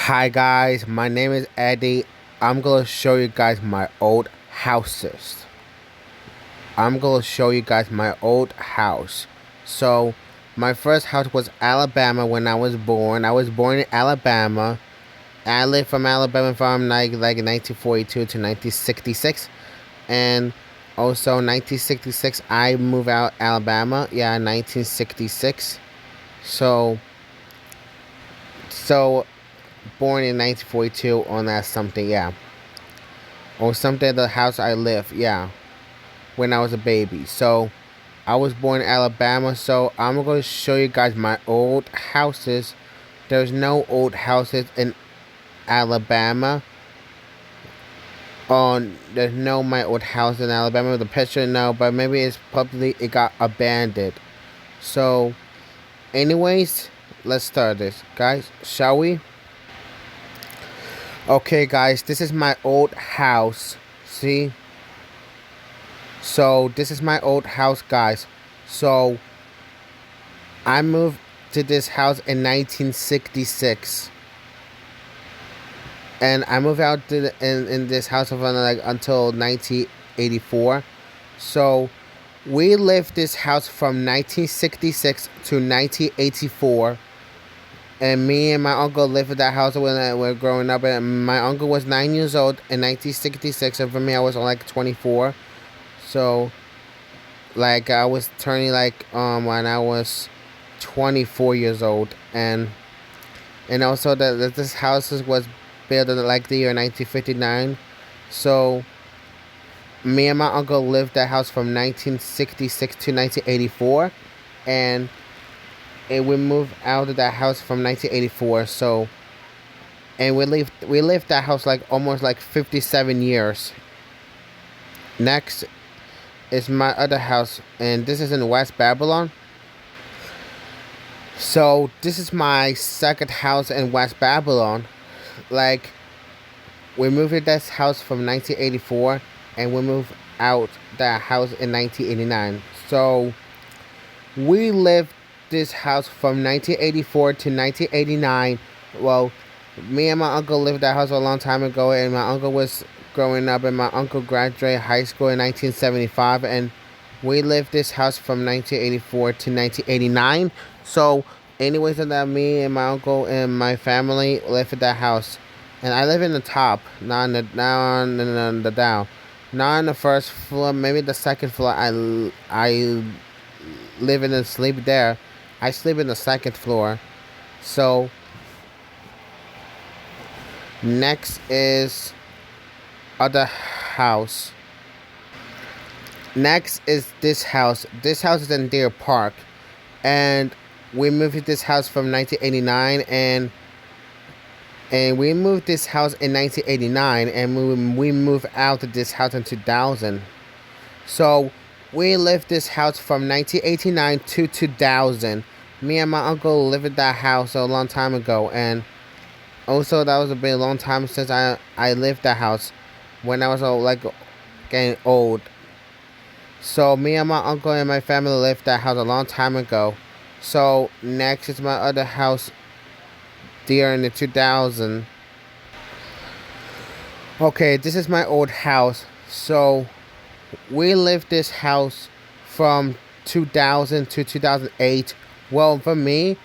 Hi guys, my name is Eddie. I'm gonna show you guys my old houses. I'm gonna show you guys my old house. So, my first house was Alabama when I was born. I was born in Alabama. I lived from Alabama from like 1942 to 1966, and also 1966 I moved out Alabama. Yeah, 1966. So, so born in 1942 on that something, yeah. Or something at the house I live, yeah, when I was a baby. So I was born in Alabama, so I'm going to show you guys my old houses. There's no old houses in Alabama. There's no my old house in Alabama. The picture, no, but maybe it's probably it got abandoned. So, anyways, let's start this, guys. Shall we? Okay, guys, this is my old house. See? So, this is my old house, guys. So, I moved to this house in 1966. And I moved out in this house until 1984. So, we lived this house from 1966 to 1984. And me and my uncle lived in that house when we were growing up. And my uncle was 9 years old in 1966, and for me, I was like 24. So, like, I was turning when I was 24 years old, and also that this house was built in like the year 1959. So, me and my uncle lived that house from 1966 to 1984, and we moved out of that house from 1984. So, and we lived that house like almost like 57 years. Next is my other house, and this is in West Babylon. So this is my second house in West Babylon. Like, we moved to this house from 1984, and we moved out that house in 1989. So we lived this house from 1984 to 1989. Well, me and my uncle lived that house a long time ago, and my uncle was growing up, and my uncle graduated high school in 1975, and we lived this house from 1984 to 1989. So, anyways, that me and my uncle and my family lived in that house, and I live in the top, not in the down, the down, not on the first floor, maybe the second floor. I live in and sleep there. I sleep in the second floor. So, next is other house. Next is this house. This house is in Deer Park, and we moved to this house from 1989, and we moved this house in 1989, and we moved out of this house in 2000. So we lived this house from 1989 to 2000. Me and my uncle lived in that house a long time ago, and also that was a bit long time since I lived that house when I was getting old. So me and my uncle and my family lived that house a long time ago. So next is my other house there in the 2000. Okay, this is my old house. So we lived this house from 2000 to 2008. Well, for me,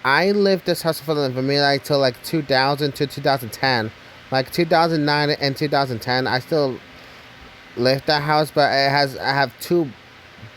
I lived this house for me like till like 2000 to 2010. Like 2009 and 2010, I still lived that house, but I have two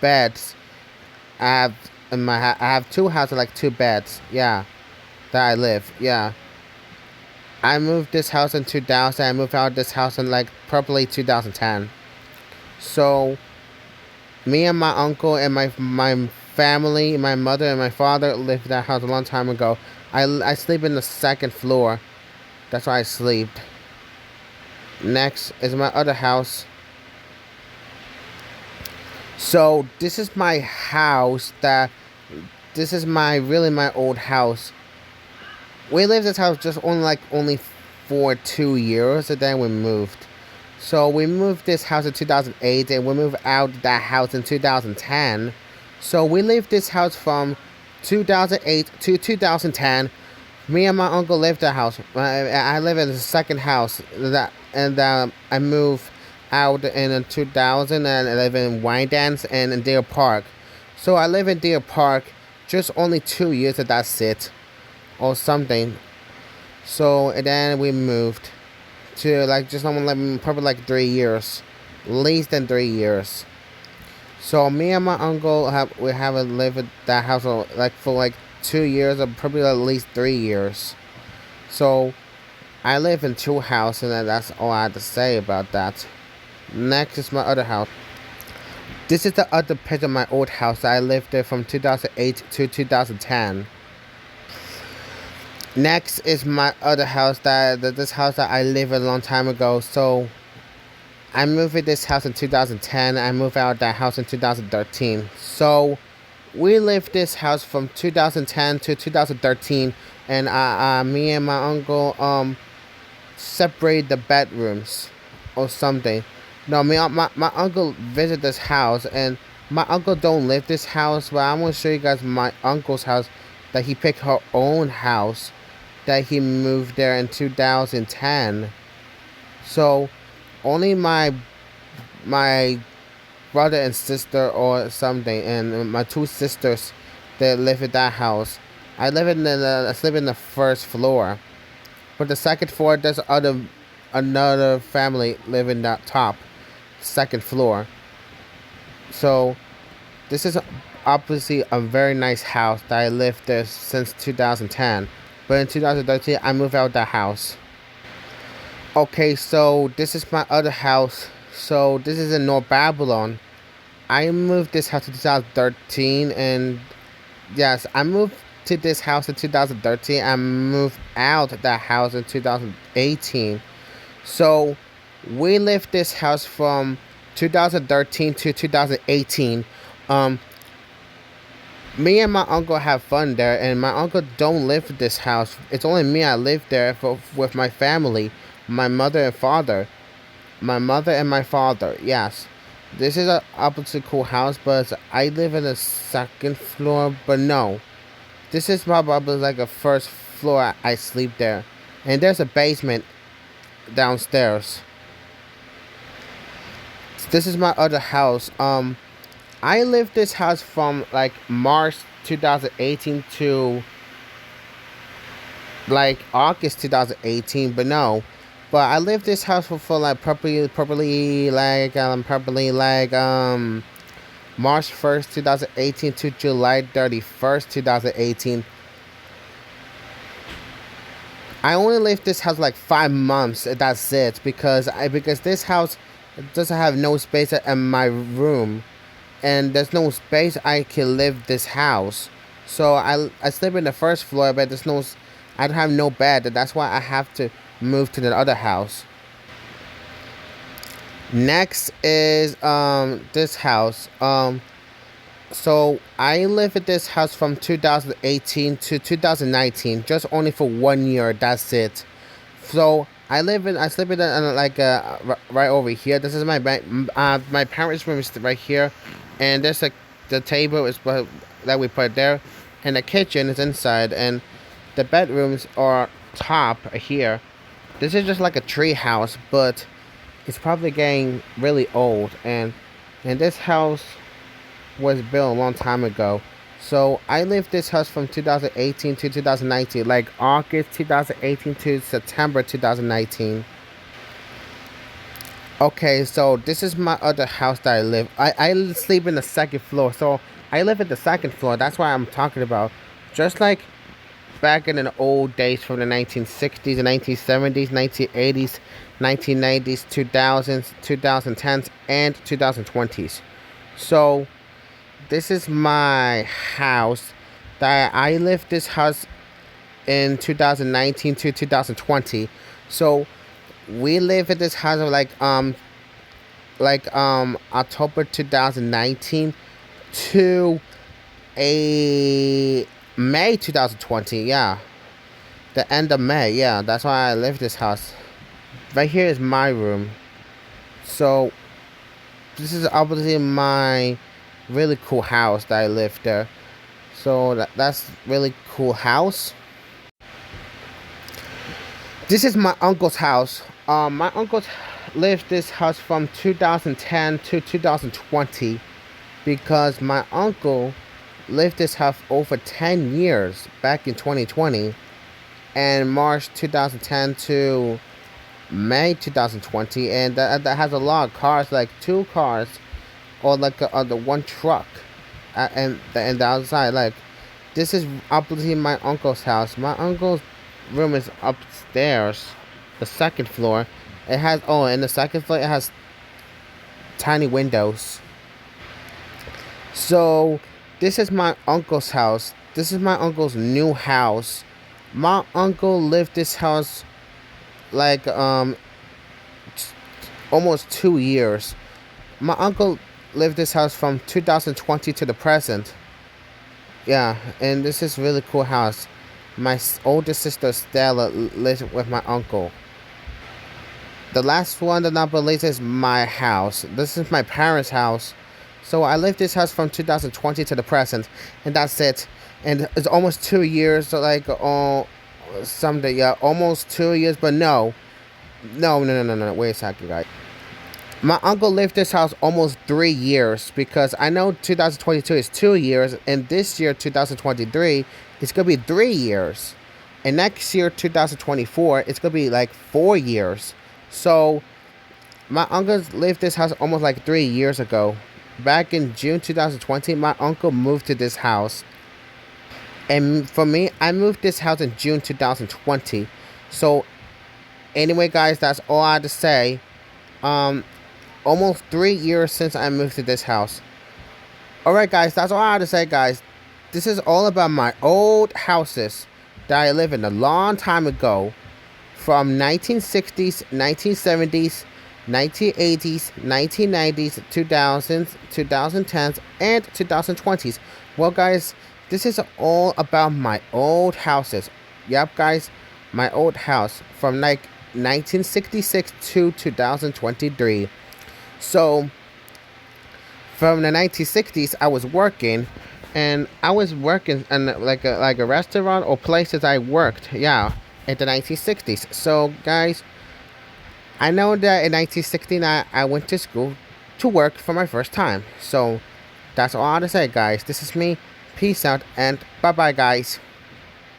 beds. I have two houses, like two beds. Yeah, that I live. Yeah. I moved this house in 2000. I moved out of this house in like probably 2010. So me and my uncle and my family, my mother and my father lived in that house a long time ago. I sleep in the second floor. That's where I sleep. Next is my other house. So this is my house this is my old house. We lived in this house just only for 2 years, and then we moved. So we moved this house in 2008, and we moved out that house in 2010. So we lived this house from 2008 to 2010 Me and my uncle lived the house. I live in the second house that, and I moved out in 2000 and I live in Wyandanch and in Deer Park. So I live in Deer Park just only 2 years, and that's it, or something. So and then we moved to like just almost like probably like 3 years, less than 3 years. So me and my uncle we haven't lived at that house like for like 2 years or probably at least 3 years. So I live in two houses, and that's all I had to say about that. Next is my other house. This is the other picture of my old house that I lived there from 2008 to 2010. Next is my other house this house that I lived a long time ago. So I moved in this house in 2010. I moved out of that house in 2013. So we lived this house from 2010 to 2013, and me and my uncle separate the bedrooms or something. No, my uncle visit this house, and my uncle don't live this house, but I'm gonna show you guys my uncle's house that he picked her own house that he moved there in 2010. So only my brother and sister or something, and my two sisters that live in that house. I sleep in the first floor. But the second floor, there's another family living that top, second floor. So this is obviously a very nice house that I lived there since 2010. But in 2013, I moved out that house. Okay, so this is my other house. So this is in North Babylon. I moved this house in 2013, and yes, I moved to this house in 2013. I moved out that house in 2018. So we lived this house from 2013 to 2018. Me and my uncle have fun there, and my uncle don't live in this house. It's only me. I live there with my family, my mother and father. My mother and my father, yes. This is a obviously cool house, but I live in the second floor. But no, this is probably like a first floor. I sleep there, and there's a basement downstairs. This is my other house. I lived this house from like March 2018 to like August 2018. But no, but I lived this house for like probably like March 1st, 2018 to July 31st, 2018. I only lived this house like 5 months. That's it, because this house doesn't have no space in my room, and there's no space I can live this house. So I sleep in the first floor, but I don't have no bed. That's why I have to move to the other house. Next is this house. So I lived in this house from 2018 to 2019, just only for 1 year. That's it. So I sleep in like right over here. This is my parents' room is right here, and there's like the table that we put there, and the kitchen is inside, and the bedrooms are top here. This is just like a tree house, but it's probably getting really old, and this house was built a long time ago. So I lived this house from 2018 to 2019, like August 2018 to September 2019. Okay, so this is my other house that I live. I sleep in the second floor, so I live at the second floor. That's why I'm talking about. Just like back in the old days from the 1960s, the 1970s, 1980s, 1990s, 2000s, 2010s, and 2020s. So this is my house that I lived this house in 2019 to 2020. So we live in this house of October 2019 to a May 2020. Yeah, the end of May. Yeah, that's why I live this house. Right here is my room. So this is obviously my really cool house that I live there. So that's really cool house. This is my uncle's house. My uncle lived this house from 2010 to 2020 because my uncle lived this house over 10 years back in 2020 and March 2010 to May 2020, and that has a lot of cars, like two cars or like the one truck, and the outside. Like this is obviously my uncle's house. My uncle's room is upstairs, the second floor. It has in the second floor it has tiny windows. So this is my uncle's house. This is my uncle's new house. My uncle lived this house like almost 2 years. My uncle lived this house from 2020 to the present. Yeah, and this is really cool house. My older sister Stella lives with my uncle. The last one, the number least, is my house. This is my parents' house. So I lived this house from 2020 to the present, and that's it. And it's almost 2 years, so like someday, yeah, almost 2 years. But no. Wait a second, guys. My uncle lived this house almost 3 years because I know 2022 is 2 years, and this year 2023 it's gonna be 3 years, and next year 2024 it's gonna be like 4 years. So my uncle lived this house almost like 3 years ago. Back in June 2020, my uncle moved to this house, and for me, I moved this house in June 2020. So anyway, guys, that's all I had to say. Um, Almost 3 years since I moved to this house. Alright, guys, that's all I had to say, guys. This is all about my old houses that I lived in a long time ago, from 1960s, 1970s, 1980s, 1990s, 2000s, 2010s, and 2020s. Well, guys, this is all about my old houses. Yep, guys, my old house from like 1966 to 2023. So from the 1960s, I was working, and I was working in like a restaurant or places I worked. Yeah, in the 1960s. So guys, I know that in 1969 I went to school to work for my first time. So that's all I have to say, guys. This is me. Peace out and bye bye, guys.